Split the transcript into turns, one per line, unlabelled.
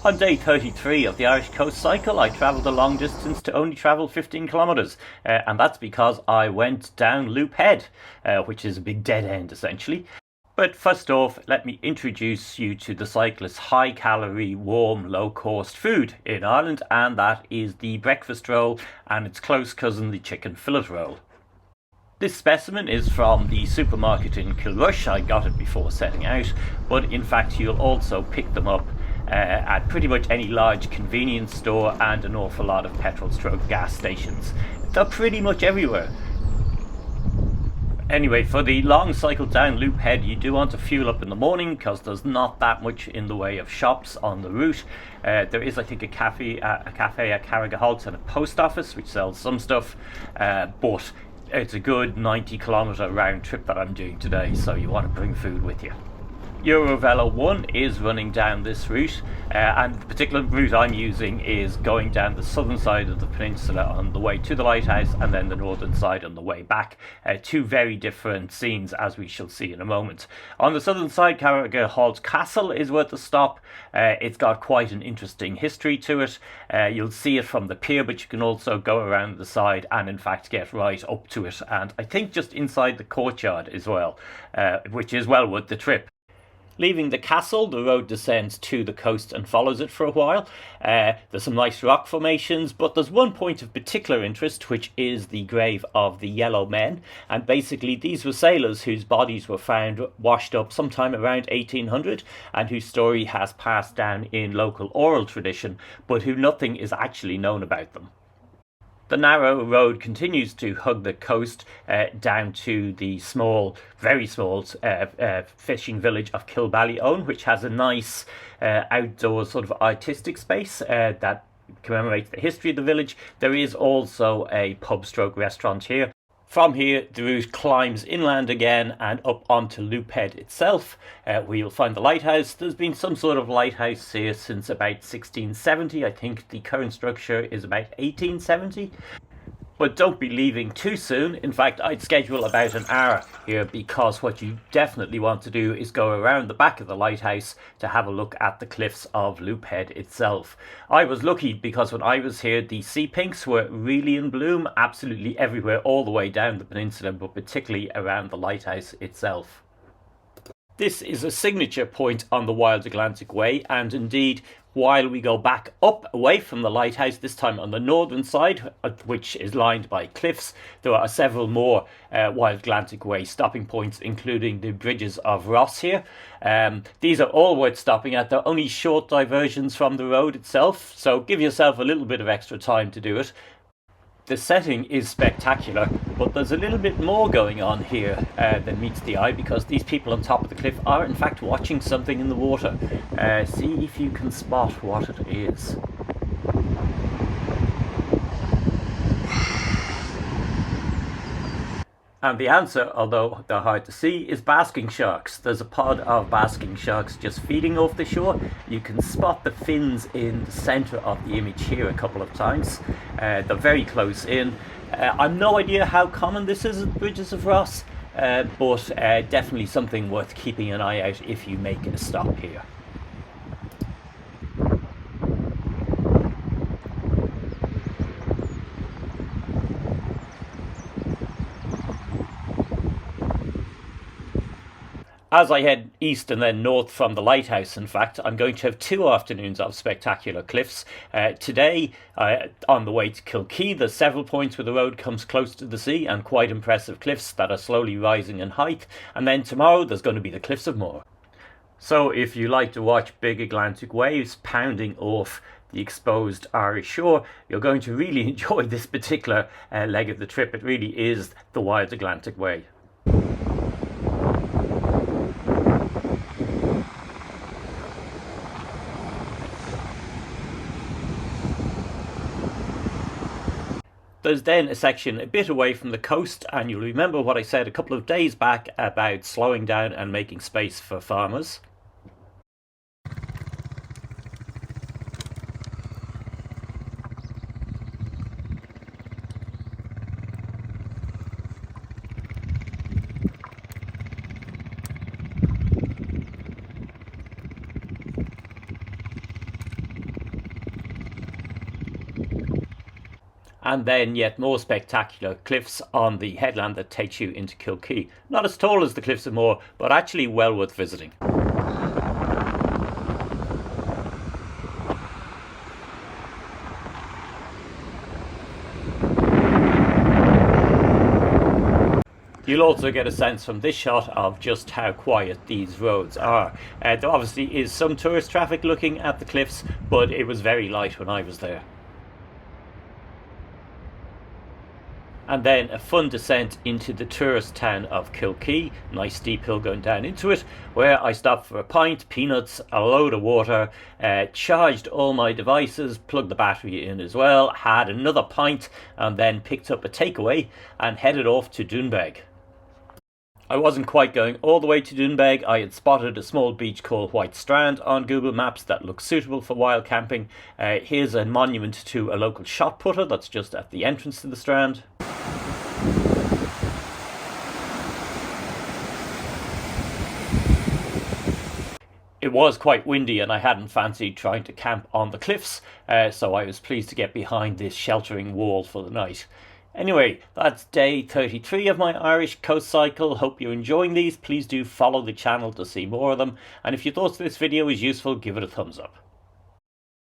On day 33 of the Irish Coast Cycle, I travelled a long distance to only travel 15 kilometres, and that's because I went down Loop Head, which is a big dead end essentially. But first off, let me introduce you to the cyclist's high-calorie, warm, low-cost food in Ireland, and that is the breakfast roll and its close cousin, the chicken fillet roll. This specimen is from the supermarket in Kilrush. I got it before setting out, but in fact you'll also pick them up at pretty much any large convenience store and an awful lot of petrol/gas stations. They're pretty much everywhere. Anyway, for the long cycle down Loop Head, you do want to fuel up in the morning because there's not that much in the way of shops on the route. There is, I think, a cafe at Carrigaholt and a post office which sells some stuff, but it's a good 90-kilometre round trip that I'm doing today, so you want to bring food with you. Eurovelo 1 is running down this route, and the particular route I'm using is going down the southern side of the peninsula on the way to the lighthouse and then the northern side on the way back. Two very different scenes, as we shall see in a moment. On the southern side, Carrigaholt Castle is worth a stop. It's got quite an interesting history to it. You'll see it from the pier, but you can also go around the side and in fact get right up to it, and I think just inside the courtyard as well, which is well worth the trip. Leaving the castle, the road descends to the coast and follows it for a while. There's some nice rock formations, but there's one point of particular interest, which is the grave of the Yellow Men. And basically, these were sailors whose bodies were found washed up sometime around 1800, and whose story has passed down in local oral tradition, but who nothing is actually known about them. The narrow road continues to hug the coast down to the small, very small fishing village of Kilballyone, which has a nice outdoor sort of artistic space that commemorates the history of the village. There is also a pub/restaurant here. From here, the route climbs inland again and up onto Loop Head itself, where you'll find the lighthouse. There's been some sort of lighthouse here since about 1670. I think the current structure is about 1870. But don't be leaving too soon. In fact, I'd schedule about an hour here, because what you definitely want to do is go around the back of the lighthouse to have a look at the cliffs of Loop Head itself. I was lucky because when I was here, the sea pinks were really in bloom absolutely everywhere all the way down the peninsula, but particularly around the lighthouse itself. This is a signature point on the Wild Atlantic Way, and indeed, while we go back up away from the lighthouse, this time on the northern side, which is lined by cliffs, there are several more Wild Atlantic Way stopping points, including the bridges of Ross here. These are all worth stopping at. They're only short diversions from the road itself, so give yourself a little bit of extra time to do it. The setting is spectacular, but there's a little bit more going on here than meets the eye, because these people on top of the cliff are in fact watching something in the water. See if you can spot what it is. And the answer, although they're hard to see, is basking sharks. There's a pod of basking sharks just feeding off the shore. You can spot the fins in the centre of the image here a couple of times. They're very close in. I've no idea how common this is at the bridges of Ross, but definitely something worth keeping an eye out if you make a stop here. As I head east and then north from the lighthouse, in fact, I'm going to have 2 afternoons of spectacular cliffs. Today, on the way to Kilkee, there's several points where the road comes close to the sea and quite impressive cliffs that are slowly rising in height. And then tomorrow, there's going to be the Cliffs of Moher. So if you like to watch big Atlantic waves pounding off the exposed Irish shore, you're going to really enjoy this particular leg of the trip. It really is the Wild Atlantic Way. There's then a section a bit away from the coast, and you'll remember what I said a couple of days back about slowing down and making space for farmers. and then yet more spectacular cliffs on the headland that takes you into Kilkee. Not as tall as the Cliffs of Moher, but actually well worth visiting. You'll also get a sense from this shot of just how quiet these roads are. There obviously is some tourist traffic looking at the cliffs, but it was very light when I was there. And then a fun descent into the tourist town of Kilkee, nice steep hill going down into it, where I stopped for a pint, peanuts, a load of water, charged all my devices, plugged the battery in as well, had another pint, and then picked up a takeaway and headed off to Doonbeg. I wasn't quite going all the way to Doonbeg. I had spotted a small beach called White Strand on Google Maps that looks suitable for wild camping. Here's a monument to a local shot putter that's just at the entrance to the strand. It was quite windy and I hadn't fancied trying to camp on the cliffs, so I was pleased to get behind this sheltering wall for the night. Anyway, that's day 33 of my Irish coast cycle. Hope you're enjoying these. Please do follow the channel to see more of them. And if you thought this video was useful, give it a thumbs up.